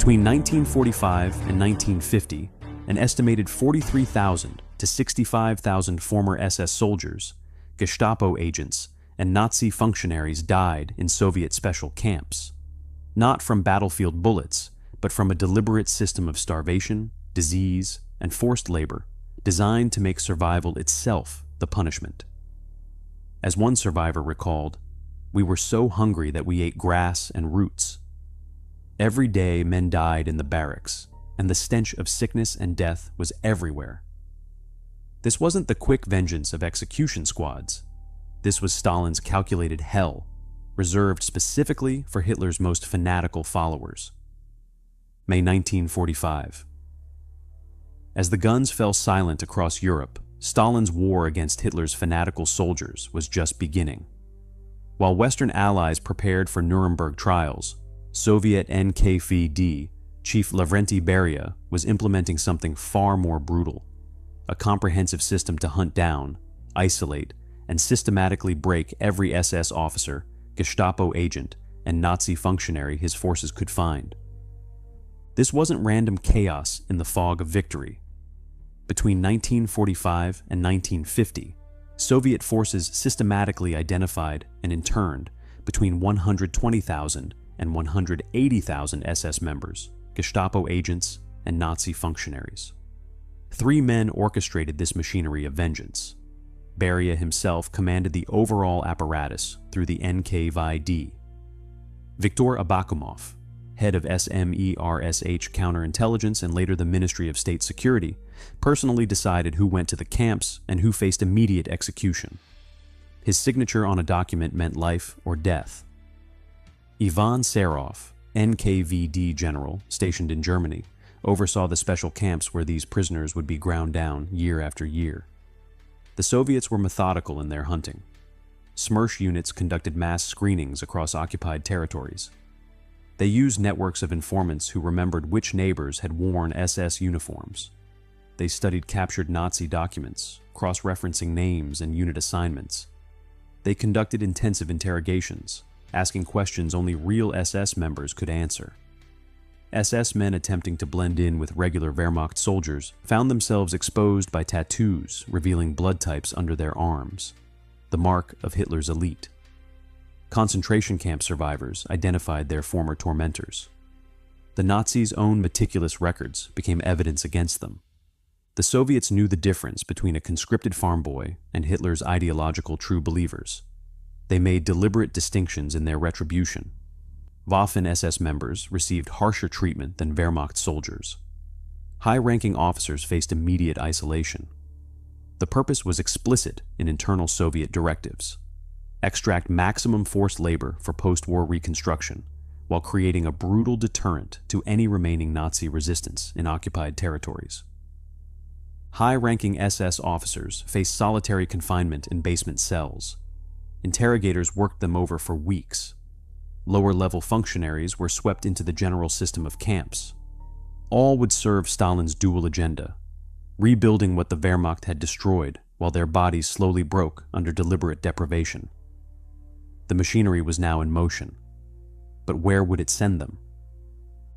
Between 1945 and 1950, an estimated 43,000 to 65,000 former SS soldiers, Gestapo agents, and Nazi functionaries died in Soviet special camps, not from battlefield bullets, but from a deliberate system of starvation, disease, and forced labor designed to make survival itself the punishment. As one survivor recalled, "We were so hungry that we ate grass and roots." Every day men died in the barracks, and the stench of sickness and death was everywhere. This wasn't the quick vengeance of execution squads. This was Stalin's calculated hell, reserved specifically for Hitler's most fanatical followers. May 1945. As the guns fell silent across Europe, Stalin's war against Hitler's fanatical soldiers was just beginning. While Western allies prepared for Nuremberg trials, Soviet NKVD Chief Lavrenti Beria was implementing something far more brutal: a comprehensive system to hunt down, isolate, and systematically break every SS officer, Gestapo agent, and Nazi functionary his forces could find. This wasn't random chaos in the fog of victory. Between 1945 and 1950, Soviet forces systematically identified and interned between 120,000 and 180,000 SS members, Gestapo agents, and Nazi functionaries. 3 men orchestrated this machinery of vengeance. Beria himself commanded the overall apparatus through the NKVD. Viktor Abakumov, head of SMERSH counterintelligence and later the Ministry of State Security, personally decided who went to the camps and who faced immediate execution. His signature on a document meant life or death. Ivan Serov, NKVD general stationed in Germany, oversaw the special camps where these prisoners would be ground down year after year. The Soviets were methodical in their hunting. SMERSH units conducted mass screenings across occupied territories. They used networks of informants who remembered which neighbors had worn SS uniforms. They studied captured Nazi documents, cross-referencing names and unit assignments. They conducted intensive interrogations, asking questions only real SS members could answer. SS men attempting to blend in with regular Wehrmacht soldiers found themselves exposed by tattoos revealing blood types under their arms, the mark of Hitler's elite. Concentration camp survivors identified their former tormentors. The Nazis' own meticulous records became evidence against them. The Soviets knew the difference between a conscripted farm boy and Hitler's ideological true believers. They made deliberate distinctions in their retribution. Waffen-SS members received harsher treatment than Wehrmacht soldiers. High-ranking officers faced immediate isolation. The purpose was explicit in internal Soviet directives: extract maximum forced labor for post-war reconstruction, while creating a brutal deterrent to any remaining Nazi resistance in occupied territories. High-ranking SS officers faced solitary confinement in basement cells. Interrogators worked them over for weeks. Lower-level functionaries were swept into the general system of camps. All would serve Stalin's dual agenda: rebuilding what the Wehrmacht had destroyed while their bodies slowly broke under deliberate deprivation. The machinery was now in motion. But where would it send them?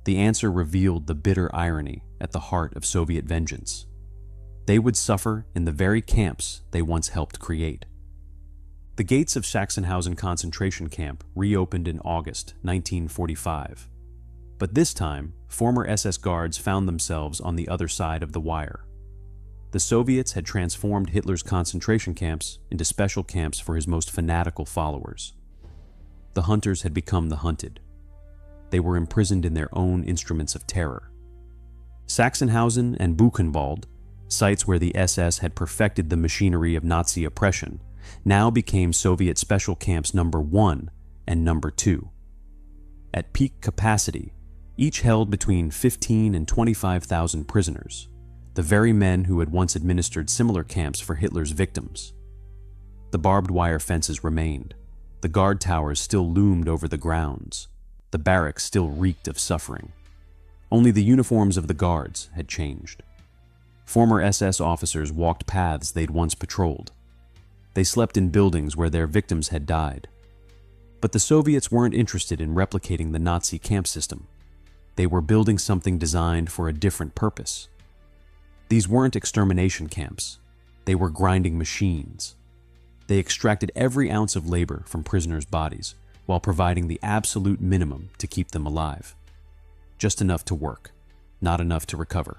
The answer revealed the bitter irony at the heart of Soviet vengeance. They would suffer in the very camps they once helped create. The gates of Sachsenhausen concentration camp reopened in August 1945. But this time, former SS guards found themselves on the other side of the wire. The Soviets had transformed Hitler's concentration camps into special camps for his most fanatical followers. The hunters had become the hunted. They were imprisoned in their own instruments of terror. Sachsenhausen and Buchenwald, sites where the SS had perfected the machinery of Nazi oppression, now became Soviet special camps number 1 and number 2. At peak capacity, each held between 15 and 25,000 prisoners, the very men who had once administered similar camps for Hitler's victims. The barbed wire fences remained. The guard towers still loomed over the grounds. The barracks still reeked of suffering. Only the uniforms of the guards had changed. Former SS officers walked paths they'd once patrolled. They slept in buildings where their victims had died. But the Soviets weren't interested in replicating the Nazi camp system. They were building something designed for a different purpose. These weren't extermination camps. They were grinding machines. They extracted every ounce of labor from prisoners' bodies while providing the absolute minimum to keep them alive. Just enough to work, not enough to recover.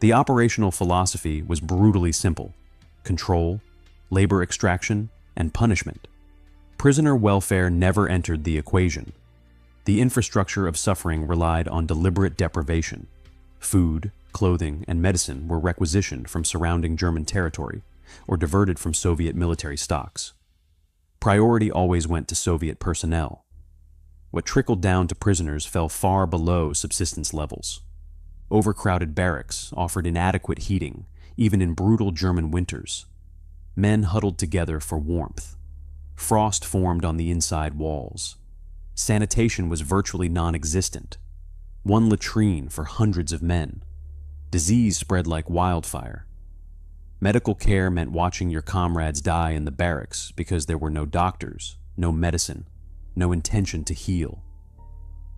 The operational philosophy was brutally simple: control, labor extraction, and punishment. Prisoner welfare never entered the equation. The infrastructure of suffering relied on deliberate deprivation. Food, clothing, and medicine were requisitioned from surrounding German territory or diverted from Soviet military stocks. Priority always went to Soviet personnel. What trickled down to prisoners fell far below subsistence levels. Overcrowded barracks offered inadequate heating, even in brutal German winters. Men huddled together for warmth. Frost formed on the inside walls. Sanitation was virtually non-existent. One latrine for hundreds of men. Disease spread like wildfire. Medical care meant watching your comrades die in the barracks because there were no doctors, no medicine, no intention to heal.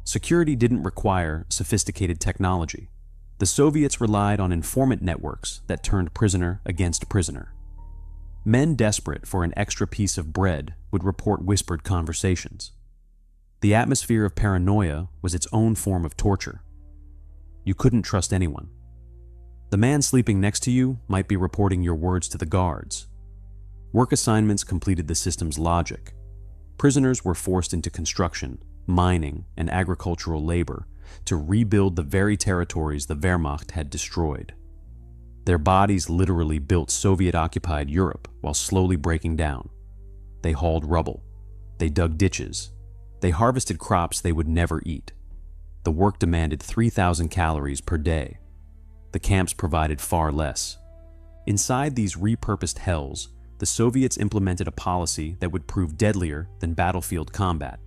Security didn't require sophisticated technology. The Soviets relied on informant networks that turned prisoner against prisoner. Men desperate for an extra piece of bread would report whispered conversations. The atmosphere of paranoia was its own form of torture. You couldn't trust anyone. The man sleeping next to you might be reporting your words to the guards. Work assignments completed the system's logic. Prisoners were forced into construction, mining, and agricultural labor to rebuild the very territories the Wehrmacht had destroyed. Their bodies literally built Soviet-occupied Europe while slowly breaking down. They hauled rubble. They dug ditches. They harvested crops they would never eat. The work demanded 3,000 calories per day. The camps provided far less. Inside these repurposed hells, the Soviets implemented a policy that would prove deadlier than battlefield combat: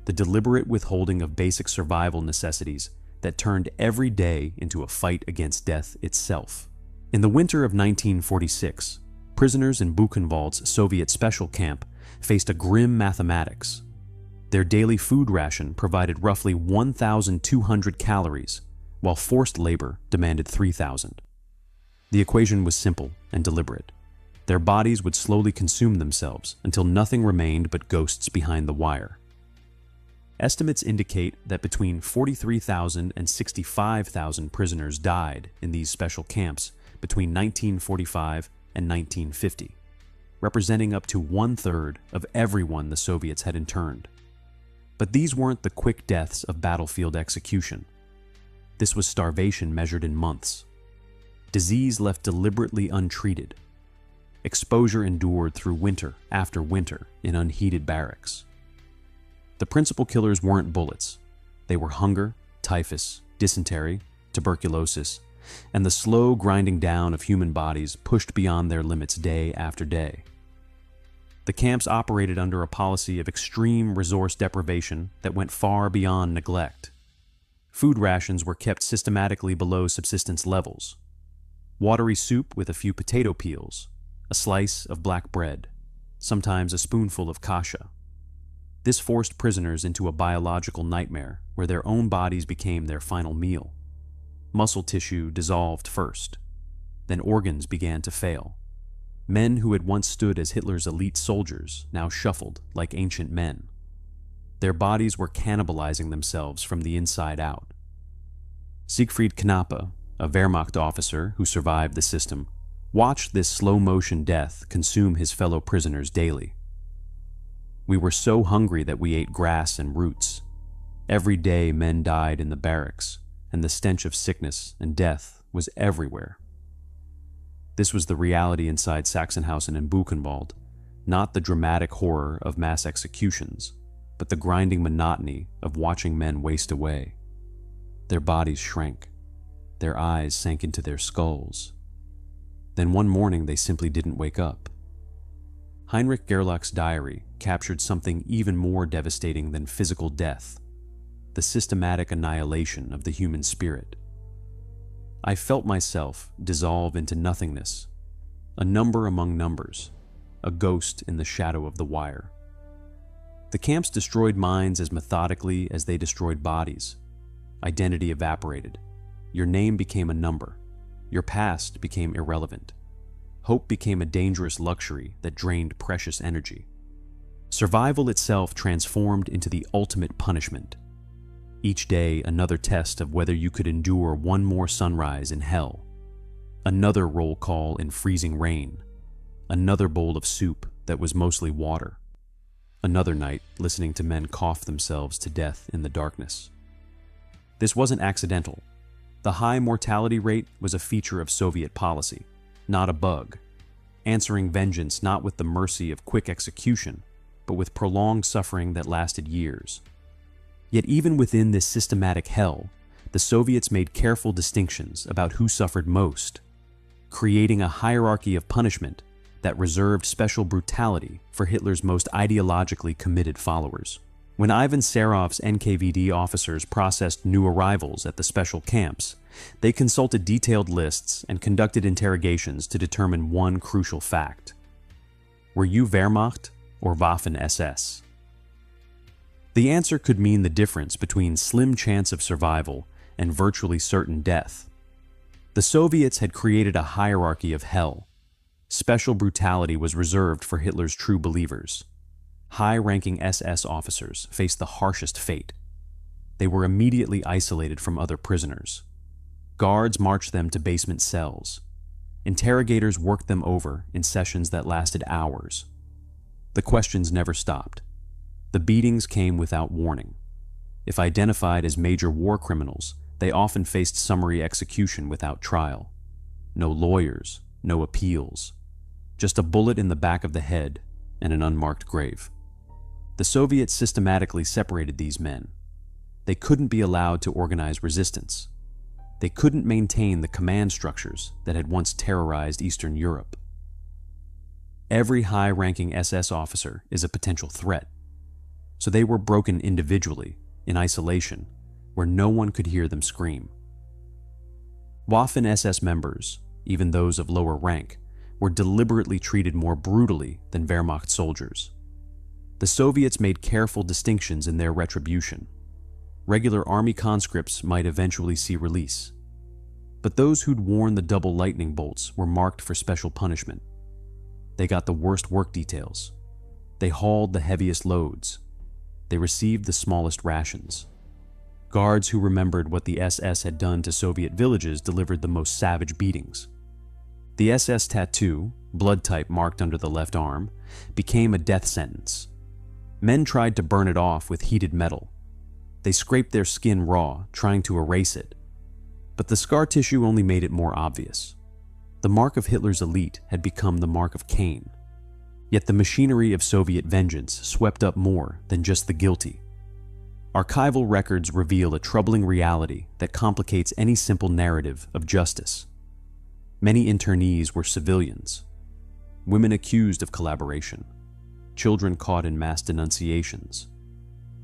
the deliberate withholding of basic survival necessities that turned every day into a fight against death itself. In the winter of 1946, prisoners in Buchenwald's Soviet special camp faced a grim mathematics. Their daily food ration provided roughly 1,200 calories, while forced labor demanded 3,000. The equation was simple and deliberate. Their bodies would slowly consume themselves until nothing remained but ghosts behind the wire. Estimates indicate that between 43,000 and 65,000 prisoners died in these special camps between 1945 and 1950, representing up to 1/3 of everyone the Soviets had interned. But these weren't the quick deaths of battlefield execution. This was starvation measured in months. Disease left deliberately untreated. Exposure endured through winter after winter in unheated barracks. The principal killers weren't bullets. They were hunger, typhus, dysentery, tuberculosis, and the slow grinding down of human bodies pushed beyond their limits day after day. The camps operated under a policy of extreme resource deprivation that went far beyond neglect. Food rations were kept systematically below subsistence levels. Watery soup with a few potato peels, a slice of black bread, sometimes a spoonful of kasha. This forced prisoners into a biological nightmare where their own bodies became their final meal. Muscle tissue dissolved first. Then organs began to fail. Men who had once stood as Hitler's elite soldiers now shuffled like ancient men. Their bodies were cannibalizing themselves from the inside out. Siegfried Knappe, a Wehrmacht officer who survived the system, watched this slow-motion death consume his fellow prisoners daily. We were so hungry that we ate grass and roots. Every day men died in the barracks, and the stench of sickness and death was everywhere. This was the reality inside Sachsenhausen and Buchenwald, not the dramatic horror of mass executions, but the grinding monotony of watching men waste away. Their bodies shrank. Their eyes sank into their skulls. Then one morning they simply didn't wake up. Heinrich Gerlach's diary captured something even more devastating than physical death: the systematic annihilation of the human spirit. I felt myself dissolve into nothingness, a number among numbers, a ghost in the shadow of the wire. The camps destroyed minds as methodically as they destroyed bodies. identity evaporated. Your name became a number. Your past became irrelevant. Hope became a dangerous luxury that drained precious energy. Survival itself transformed into the ultimate punishment. Each day, another test of whether you could endure one more sunrise in hell, another roll call in freezing rain, another bowl of soup that was mostly water, another night listening to men cough themselves to death in the darkness. This wasn't accidental. The high mortality rate was a feature of Soviet policy, not a bug, answering vengeance not with the mercy of quick execution, but with prolonged suffering that lasted years. Yet even within this systematic hell, the Soviets made careful distinctions about who suffered most, creating a hierarchy of punishment that reserved special brutality for Hitler's most ideologically committed followers. When Ivan Serov's NKVD officers processed new arrivals at the special camps, they consulted detailed lists and conducted interrogations to determine one crucial fact. Were you Wehrmacht or Waffen-SS? The answer could mean the difference between slim chance of survival and virtually certain death. The Soviets had created a hierarchy of hell. Special brutality was reserved for Hitler's true believers. High-ranking SS officers faced the harshest fate. They were immediately isolated from other prisoners. Guards marched them to basement cells. Interrogators worked them over in sessions that lasted hours. The questions never stopped. The beatings came without warning. If identified as major war criminals, they often faced summary execution without trial. No lawyers, no appeals. Just a bullet in the back of the head and an unmarked grave. The Soviets systematically separated these men. They couldn't be allowed to organize resistance. They couldn't maintain the command structures that had once terrorized Eastern Europe. Every high-ranking SS officer is a potential threat, so they were broken individually, in isolation, where no one could hear them scream. Waffen-SS members, even those of lower rank, were deliberately treated more brutally than Wehrmacht soldiers. The Soviets made careful distinctions in their retribution. Regular army conscripts might eventually see release. But those who'd worn the double lightning bolts were marked for special punishment. They got the worst work details. They hauled the heaviest loads. They received the smallest rations. Guards who remembered what the SS had done to Soviet villages delivered the most savage beatings. The SS tattoo, blood type marked under the left arm, became a death sentence. Men tried to burn it off with heated metal. They scraped their skin raw, trying to erase it. But the scar tissue only made it more obvious. The mark of Hitler's elite had become the mark of Cain. Yet the machinery of Soviet vengeance swept up more than just the guilty. Archival records reveal a troubling reality that complicates any simple narrative of justice. Many internees were civilians, women accused of collaboration, children caught in mass denunciations,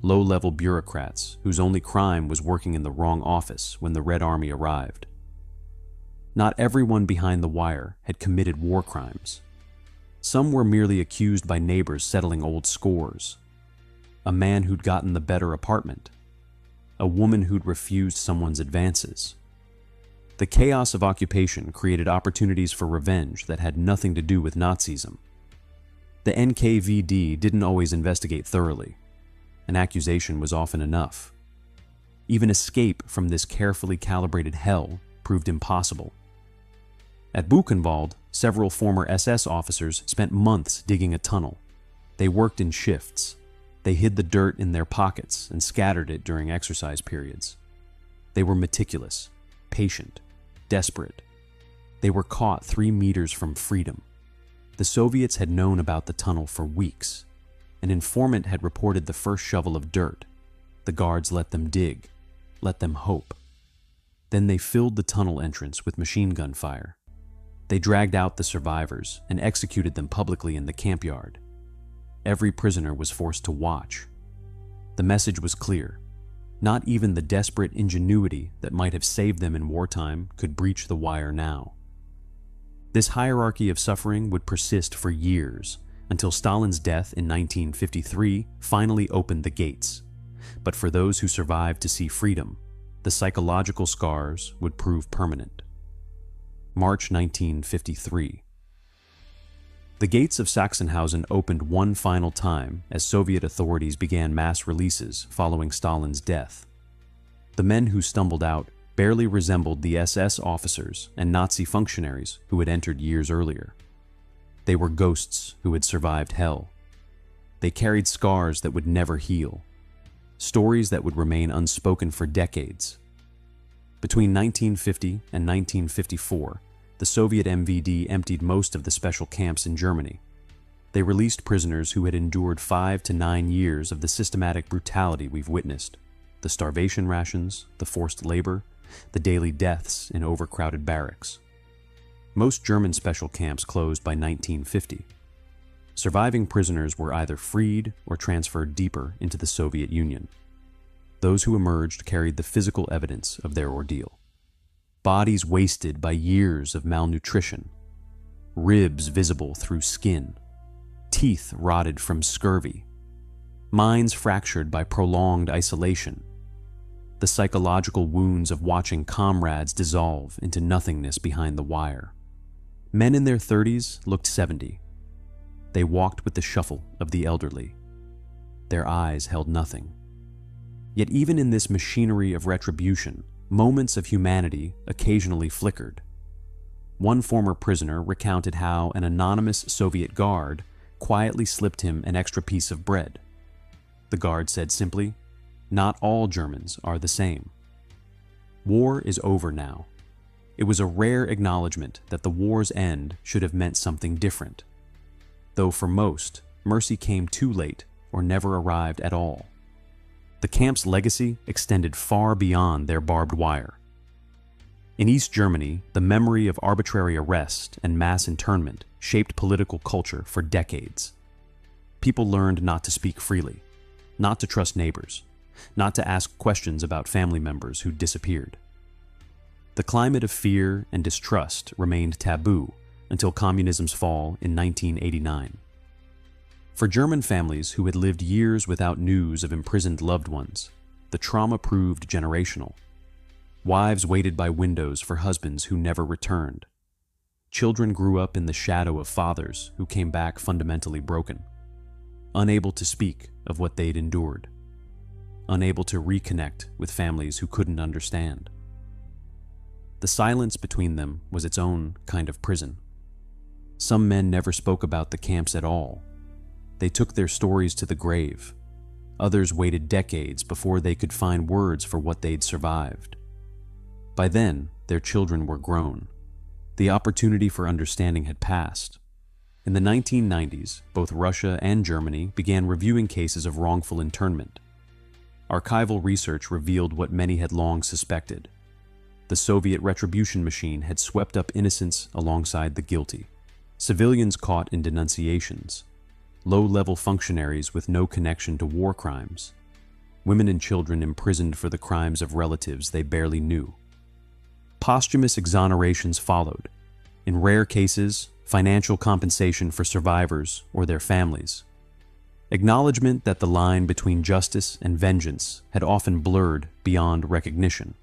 low-level bureaucrats whose only crime was working in the wrong office when the Red Army arrived. Not everyone behind the wire had committed war crimes. Some were merely accused by neighbors settling old scores. A man who'd gotten the better apartment. A woman who'd refused someone's advances. The chaos of occupation created opportunities for revenge that had nothing to do with Nazism. The NKVD didn't always investigate thoroughly. An accusation was often enough. Even escape from this carefully calibrated hell proved impossible. At Buchenwald, several former SS officers spent months digging a tunnel. They worked in shifts. They hid the dirt in their pockets and scattered it during exercise periods. They were meticulous, patient, desperate. They were caught 3 meters from freedom. The Soviets had known about the tunnel for weeks. An informant had reported the first shovel of dirt. The guards let them dig, let them hope. Then they filled the tunnel entrance with machine gun fire. They dragged out the survivors and executed them publicly in the camp yard. Every prisoner was forced to watch. The message was clear. Not even the desperate ingenuity that might have saved them in wartime could breach the wire now. This hierarchy of suffering would persist for years, until Stalin's death in 1953 finally opened the gates. But for those who survived to see freedom, the psychological scars would prove permanent. March 1953. The gates of Sachsenhausen opened one final time as Soviet authorities began mass releases following Stalin's death. The men who stumbled out barely resembled the SS officers and Nazi functionaries who had entered years earlier. They were ghosts who had survived hell. They carried scars that would never heal, stories that would remain unspoken for decades. Between 1950 and 1954, the Soviet MVD emptied most of the special camps in Germany. They released prisoners who had endured 5 to 9 years of the systematic brutality we've witnessed: the starvation rations, the forced labor, the daily deaths in overcrowded barracks. Most German special camps closed by 1950. Surviving prisoners were either freed or transferred deeper into the Soviet Union. Those who emerged carried the physical evidence of their ordeal. Bodies wasted by years of malnutrition, ribs visible through skin, teeth rotted from scurvy, minds fractured by prolonged isolation, the psychological wounds of watching comrades dissolve into nothingness behind the wire. Men in their 30s looked 70. They walked with the shuffle of the elderly. Their eyes held nothing. Yet even in this machinery of retribution, moments of humanity occasionally flickered. One former prisoner recounted how an anonymous Soviet guard quietly slipped him an extra piece of bread. The guard said simply, "Not all Germans are the same." War is over now. It was a rare acknowledgement that the war's end should have meant something different. Though for most, mercy came too late or never arrived at all. The camp's legacy extended far beyond their barbed wire. In East Germany, the memory of arbitrary arrest and mass internment shaped political culture for decades. People learned not to speak freely, not to trust neighbors, not to ask questions about family members who disappeared. The climate of fear and distrust remained taboo until communism's fall in 1989. For German families who had lived years without news of imprisoned loved ones, the trauma proved generational. Wives waited by windows for husbands who never returned. Children grew up in the shadow of fathers who came back fundamentally broken, unable to speak of what they'd endured, unable to reconnect with families who couldn't understand. The silence between them was its own kind of prison. Some men never spoke about the camps at all. They took their stories to the grave. Others waited decades before they could find words for what they'd survived. By then, their children were grown. The opportunity for understanding had passed. In the 1990s, both Russia and Germany began reviewing cases of wrongful internment. Archival research revealed what many had long suspected. The Soviet retribution machine had swept up innocents alongside the guilty. Civilians caught in denunciations, low-level functionaries with no connection to war crimes, women and children imprisoned for the crimes of relatives they barely knew. Posthumous exonerations followed. In rare cases, financial compensation for survivors or their families. Acknowledgement that the line between justice and vengeance had often blurred beyond recognition.